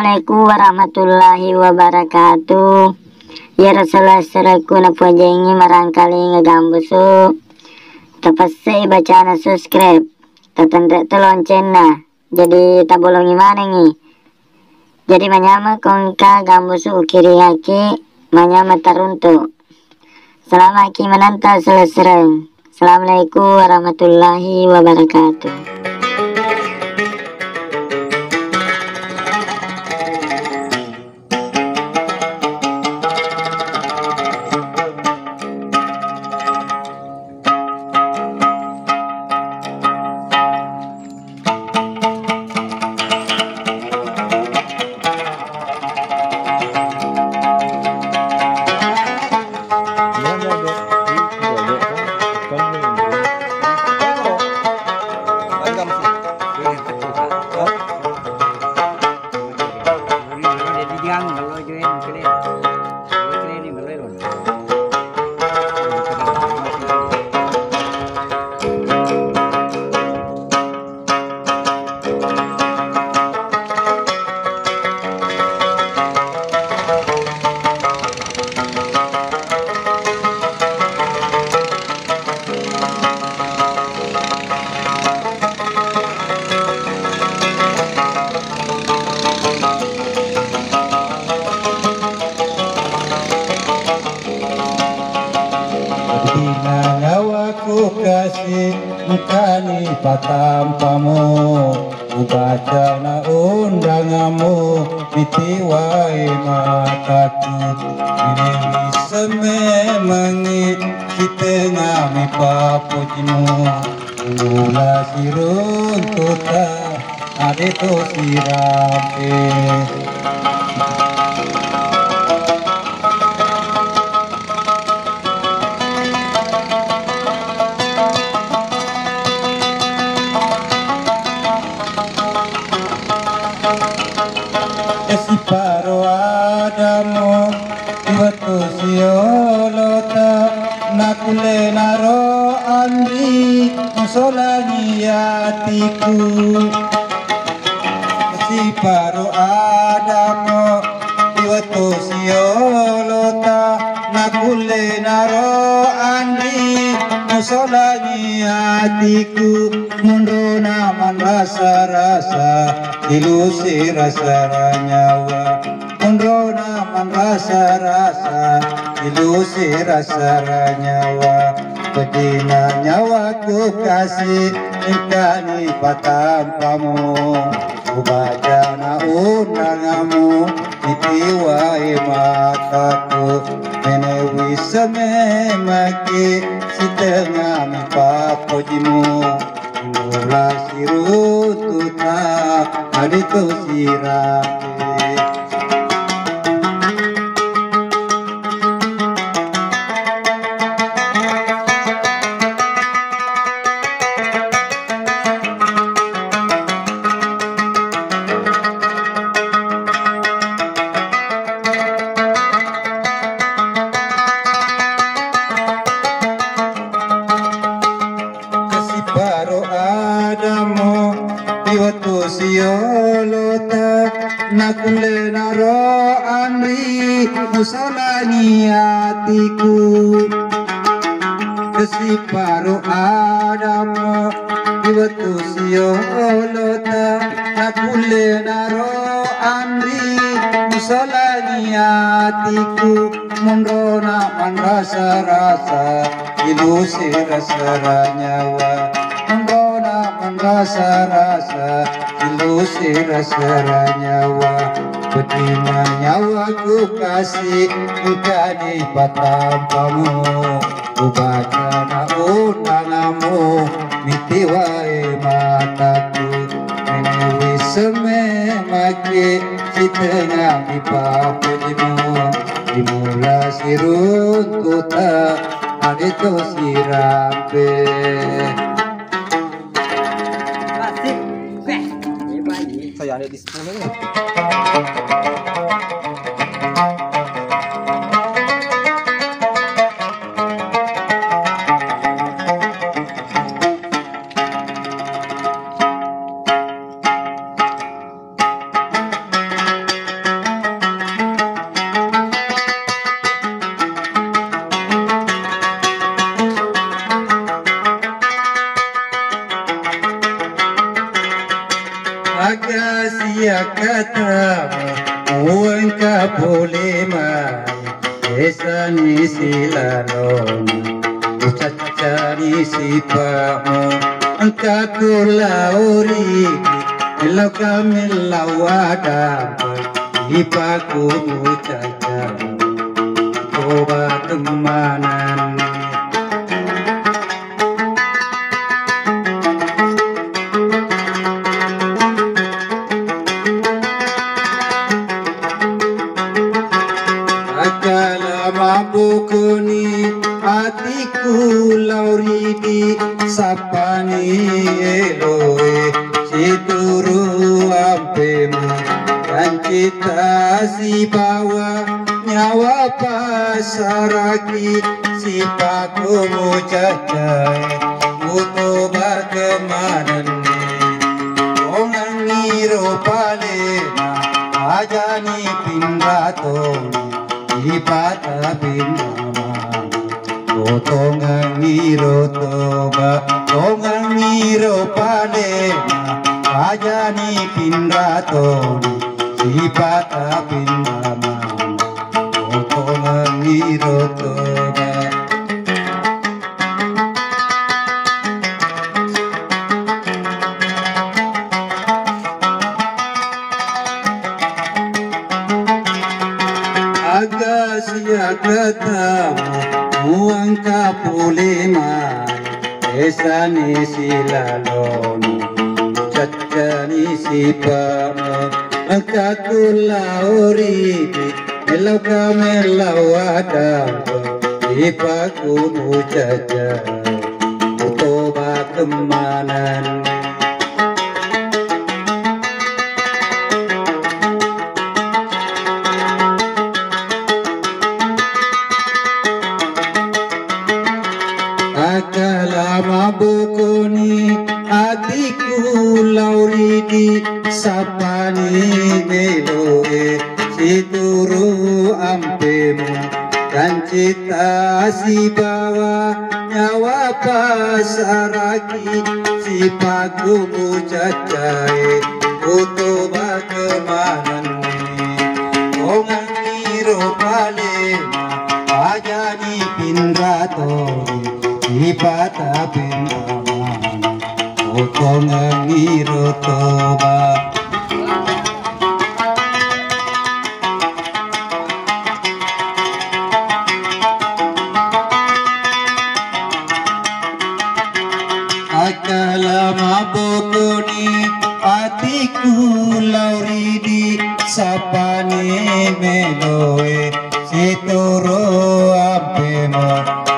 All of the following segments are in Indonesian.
Assalamualaikum warahmatullahi wabarakatuh. Ya Rasulullah saraku na pujengi marangkali ngagambusu. Tapasai bacaan subscribe. Tatanda tu lonceng na. Jadi tabolongi mana ni? Jadi manyama kongka gambusu ukiri haki manyama taruntu. Selama ki menanta selesai. Assalamualaikum warahmatullahi wabarakatuh. Nyawaku kasih mukani patampamu, ubaca na undangamu mitiwai mataku. Ini bisa memangi kita ngami papujimu, mula sirun tuta adeto sirape. Esiparo adamu iwatu siolota nakule naro andi musolani atiku. Esiparo adamu iwatu siolota nakule naro andi musolani atiku. Munro naman rasa-rasa ilusi rasa nyawa. Munro naman rasa-rasa ilusi rasa nyawa. Bedina nyawaku kasih ingkani patampamu, ubaca na undangamu itiwai mataku. Menewi sememaki setengah mipapojimu, mula sirututa adito sirape. Baru adamu iwatu siolota nakule naro andri musolani atiku. Kesiparu adamu iwatu siolota nakule naro andri musolani atiku. Munro naman rasa-rasa ilusi rasa nyawa. Munro naman rasa-rasa ilusi rasa nyawa. Bedina nyawaku kasih ingkani patampamu, ubaca na undangamu mitiwai mataku. Menewi sememaki setengah mipapujimu, dimula sirun tuta adito sirape. Saya ada di 10 ini. katamu Uangka boleh mai Esani silalona Ucacani sipamu Angkaku lauri Kalau kami lawada Ipaku mucaca Coba temanan Akala mabukuni hatiku lauridi sapani eloe situru ampemu dan cita si bawa nyawa pasaraki si paku mucacai mutoba kemanan ongangiro palena ajani pindatoni ipata pinama otongangiro toba ongangiro palena ajani pindatoni ipata pinama otongangiro toba Agasia katamu Muangka pulema Esani silaloni Cacani sipamu Angkaku lauridi Elau kamelau adamku Ipaku mucaca Utoba kemanan Akala mabukuni hatiku lauridi sapani meloe situru ampemu dan cita si bawa nyawa pasaraki si paku mucacai utoba kemanan ongangiro palema ajani pinratori ipata pindaman otongangiro toba akala mabukuni hatiku lauridi sapani meloe situru ampemu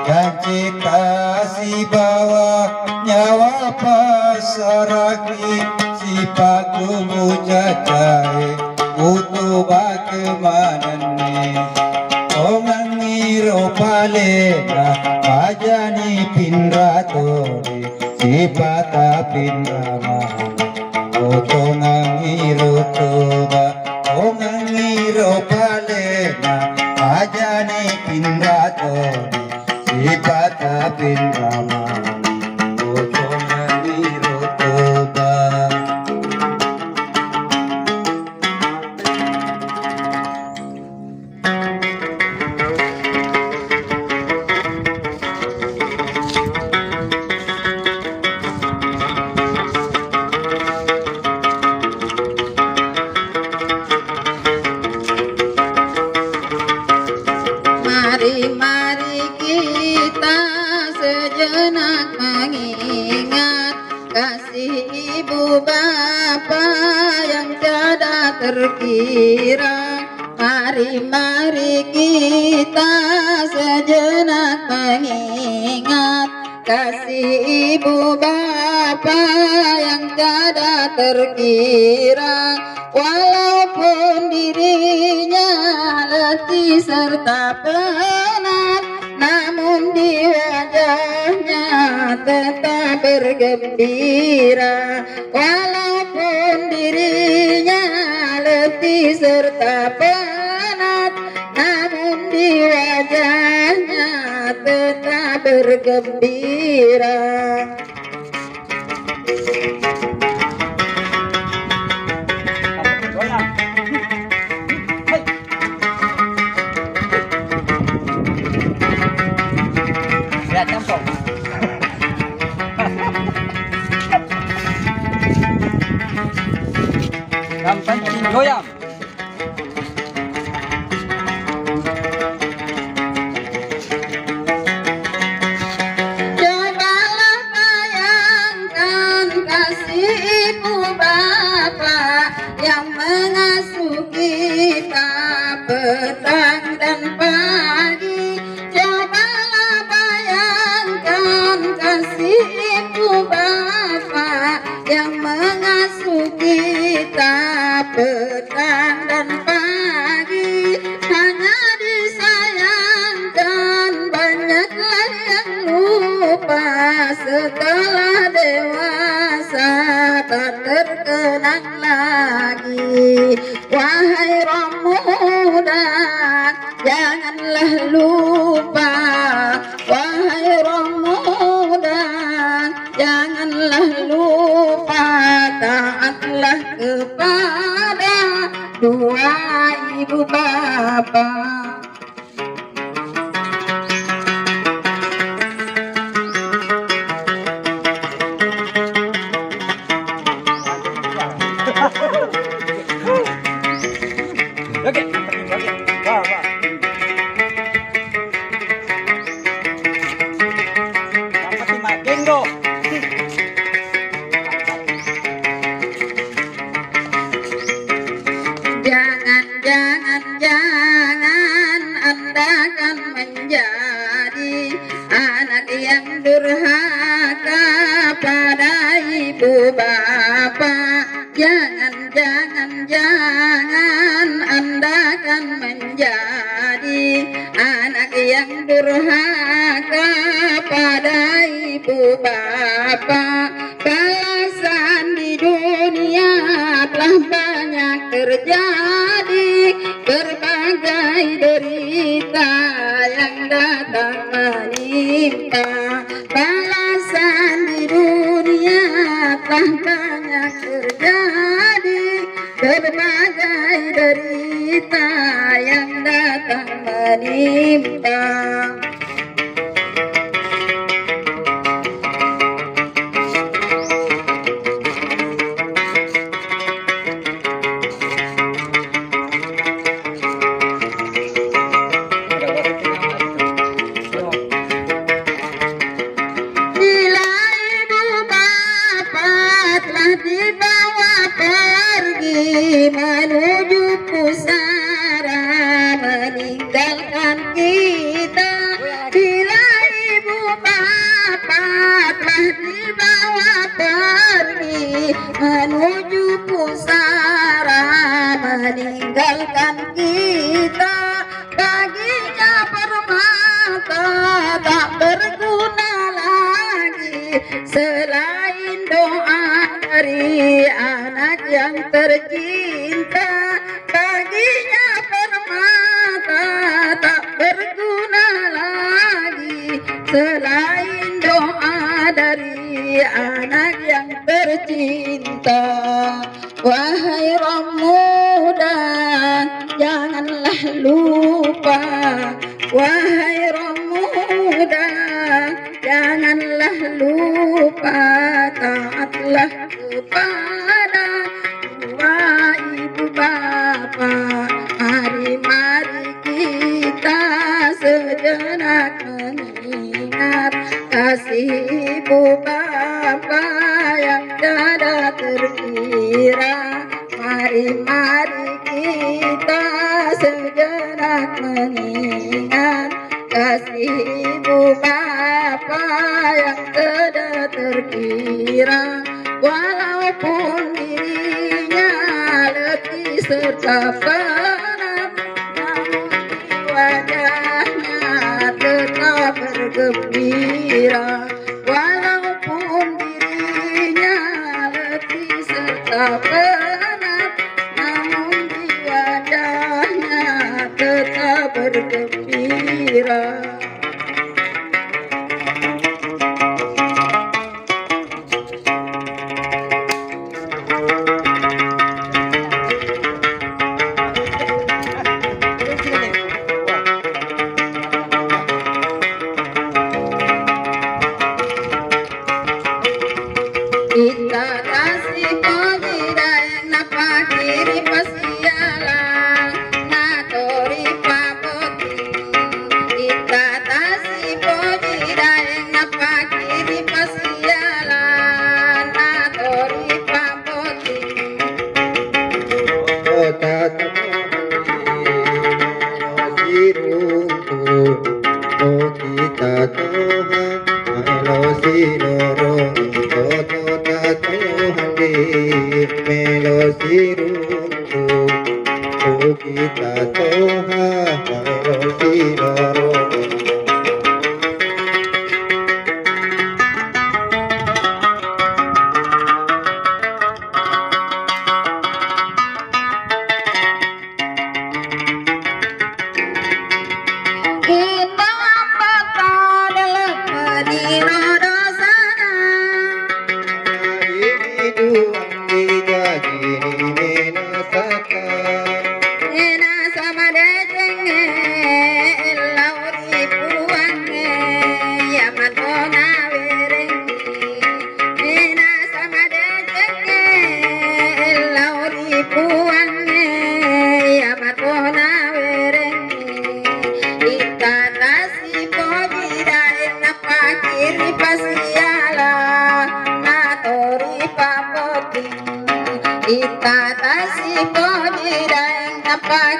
dan cita si bawa nyawa pasaraki si paku mucacai utuba kemanani ongangiro palena ajani pinratori si pata pinrama otongangiro toba ongangiro palena ajani pinratori Ipata pinrama otongangiro toba Mari kita sejenak mengingat kasih ibu bapa yang tiada terkira. Mari kita sejenak mengingat kasih ibu bapa yang tiada terkira. Walaupun dirinya letih serta penat, namun di wajahnya tetap bergembira. Walaupun dirinya letih serta penat, namun di wajahnya tetap bergembira. Goyang. Cobalah bayangkan kasih ibu bapak yang mengasuh kita petang dan pagi. Cobalah bayangkan kasih ibu bapak yang mengasuh kita petang dan pagi. Hanya disayangkan banyaklah yang lupa setelah dewasa tak terkenang lagi. Wahai Romuda, janganlah lupa. Wahai Romuda, janganlah lupa. Taatlah kepada dua ibu bapa. Oke. Wah, wah. Apa sih Mak Genggo? Jangan Anda akan menjadi anak yang durhaka pada ibu bapak. Jangan Anda akan menjadi anak yang durhaka pada ibu bapak. Balasan di dunia telah banyak terjadi, berbagai derita yang datang menimpa. Balasan di dunia telah banyak terjadi, berbagai derita yang datang menimpa. Dibawa pergi menuju pusara meninggalkan kita. Bila ibu bapak telah dibawa pergi menuju pusara meninggalkan kita, baginya permata tak berguna lagi selain doa dari anak yang tercinta. Baginya permata tak berguna lagi selain doa dari anak yang tercinta. Wahai Romuda, janganlah lupa. Wahai Romuda, janganlah lupa. Taatlah kepada dua ibu bapa. Mari kita sejenak mengingat kasih ibu bapa yang tiada terkira. Mari kita sejenak mengingat kasih ibu bapa yang tiada terkira. Walaupun dirinya letih serta penat, namun di wajahnya tetap bergembira. Walaupun dirinya letih serta penat, namun di wajahnya tetap bergembira. Kita kasih pagi dan napa kiri pas silorong toto tato hande melo sirundu kita toha melo silorong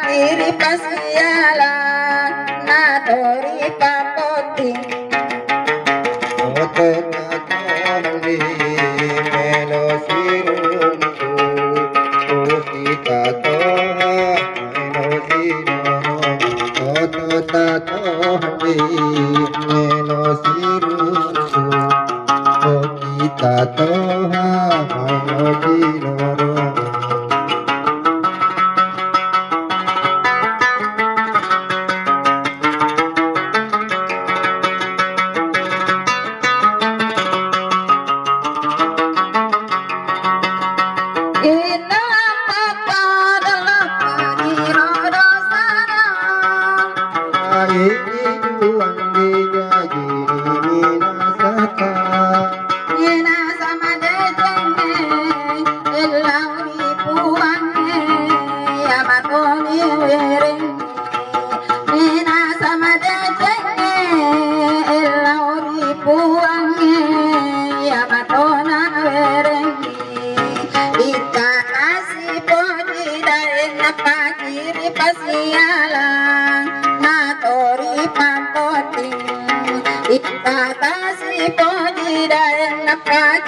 Kiri pasiala natori papoti oto tatomri melo siruntu kita toha melo siruntu oto tatomri melo siruntu kita toha melo siruntu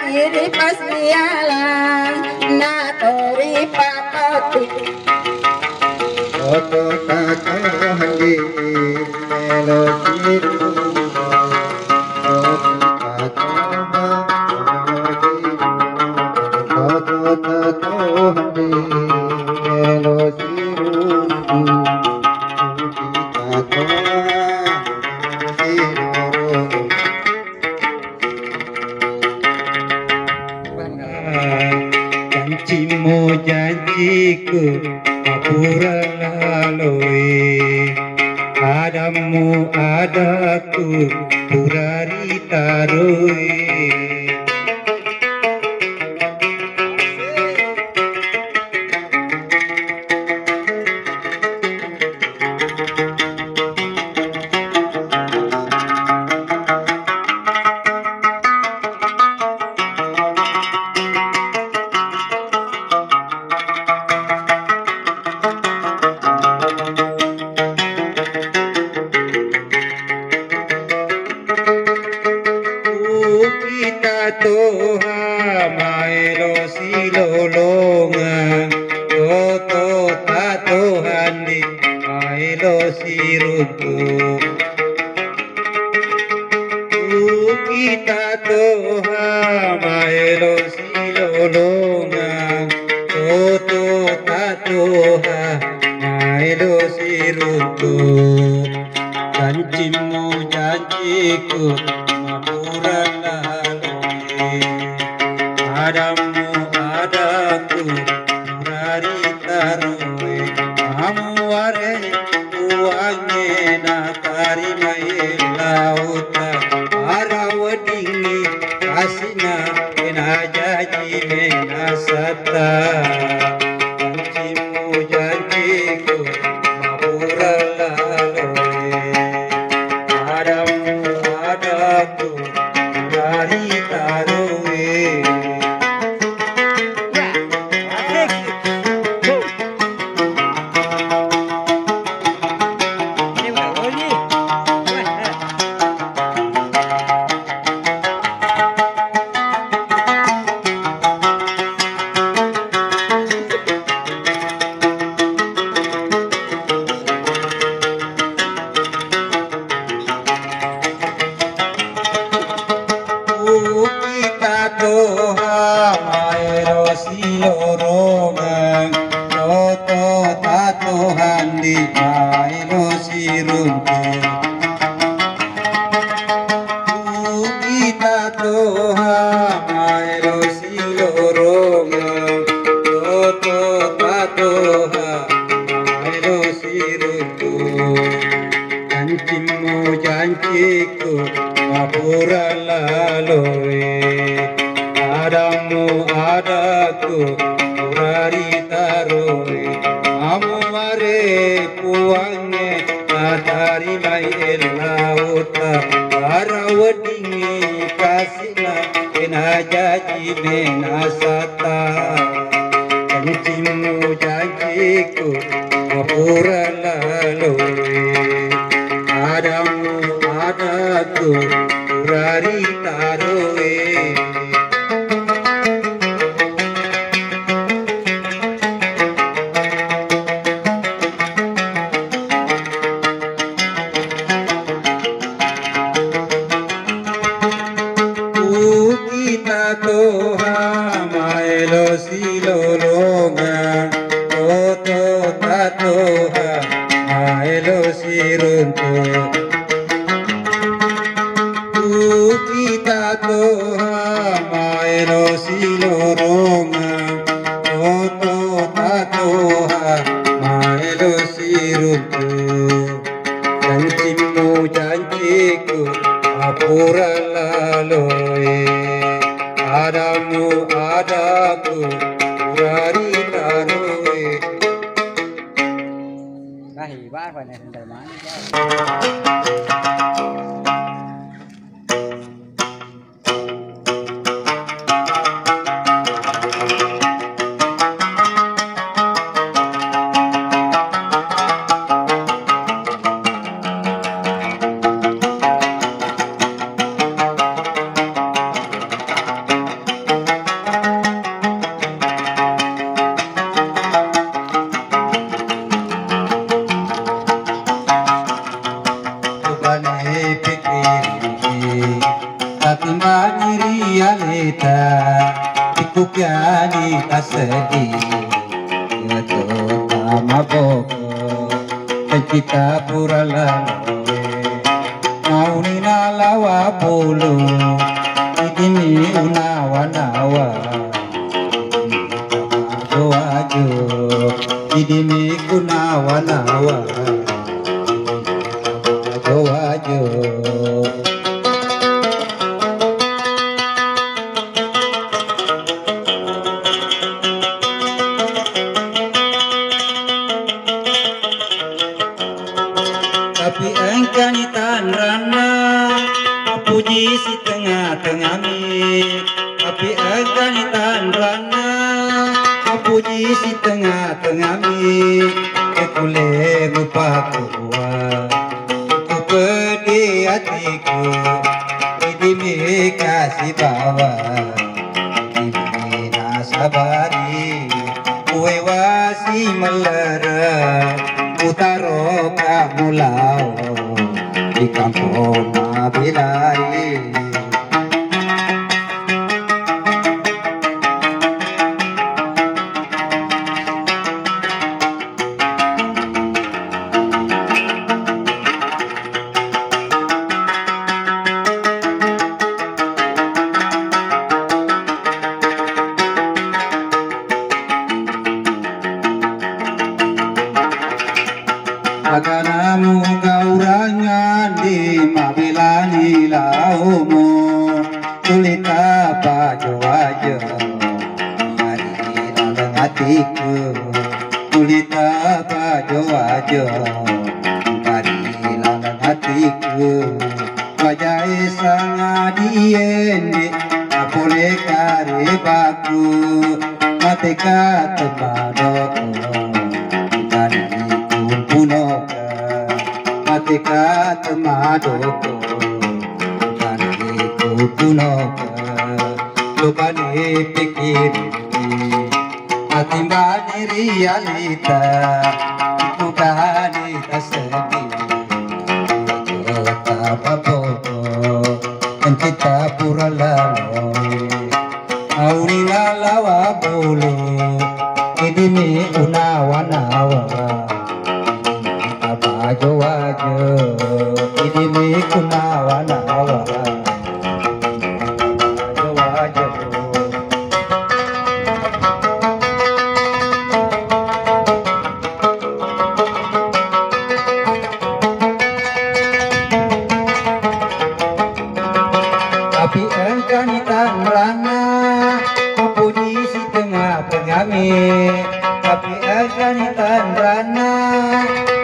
Kiri pasiala natori papoti oto tato handi melo siru oto tato handi melo siru Janjimu janjiku apura lalui Adamu adaku purari tarui Toha maelo silolongan toto tato handi maelo sirutu kita toha maelo silolongan toto tato maelo sirutu janjimu janjiku mapuran Adamu adaku murari tarue amuare uange nakari mai lauta arawadingi asina enajaji menasata janjimu janjiku mapurala loe Adamu adaku murari tarue tatoha maero siloronga toto tatoha maero siruntu janjimu janjiku ngapura laloi adamu adaku urari taroi amare puange matari mai elauta arawdingi kasina ena jaji benasata janjimu janjiku ngapura laloi adamu adaku urari taroi Toha maelo silolonga toto tatoha maelo siruntu kita toha maelo silolonga toto tatoha maelo siruntu janjimu janjiku apura laloi adamu adaku urari taroi Kahi ba phải này không phải máy. Alita ikukyani tasedi yato tamaboko kita puralaloe maunina lawa pulu idini unawa nawa doajo idini kunawa nawa doajo tapi engkau tanrana puji si tengah-tengah mi tapi engkau tanrana puji si tengah-tengah mi kekule lupa kuwa ku pedih hatiku idimi kasih bawa idimi nasabari kue wasi melara utaro kamulau di kampung Mabilai aganamu gaurangan di Mabilani laumu tulita pajo aja hari dalam hatiku tulita pajo aja hari dalam hatiku wajah sangat diendi apole kare baku mateka temadoko matika temadoko kaniku punoka lupani pikir atimbani realita tukani tasedi kota papoto kita puralaloi aurina lawa bulu idimi unawa nawa ajo ajo idimi kunawa nawa kanitan melana mepuji si tengah pengami tapi kanitan melana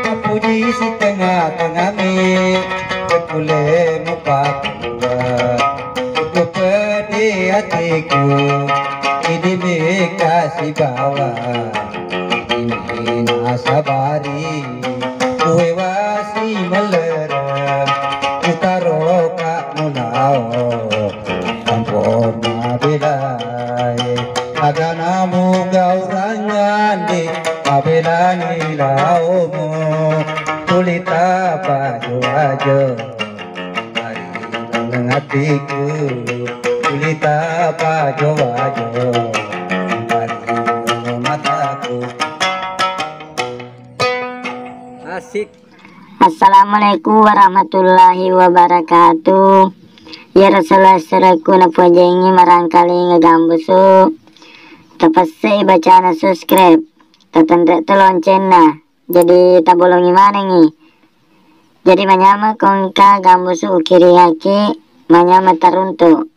mepuji si tengah pengami kepule muka cukup pedi hatiku ini kasih bawa ini nasabari kue wasi melerem utaro kak munao ampona belai aganamu gaurangan di abelani laumu kulita baju aja hari hatiku kulita baju aja hari mataku. Asik. Assalamualaikum warahmatullahi wabarakatuh. Ya Rasulullah seraku na pujengi marangkali ngagambusu. Tapasai bacana subscribe. Tatandek lonceng na. Jadi tabolongi mana nih? Jadi manyama kongka gambusu ukiri haki manyama taruntu.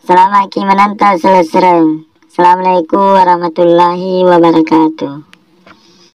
Selama ki menanta selesai. Assalamualaikum warahmatullahi wabarakatuh.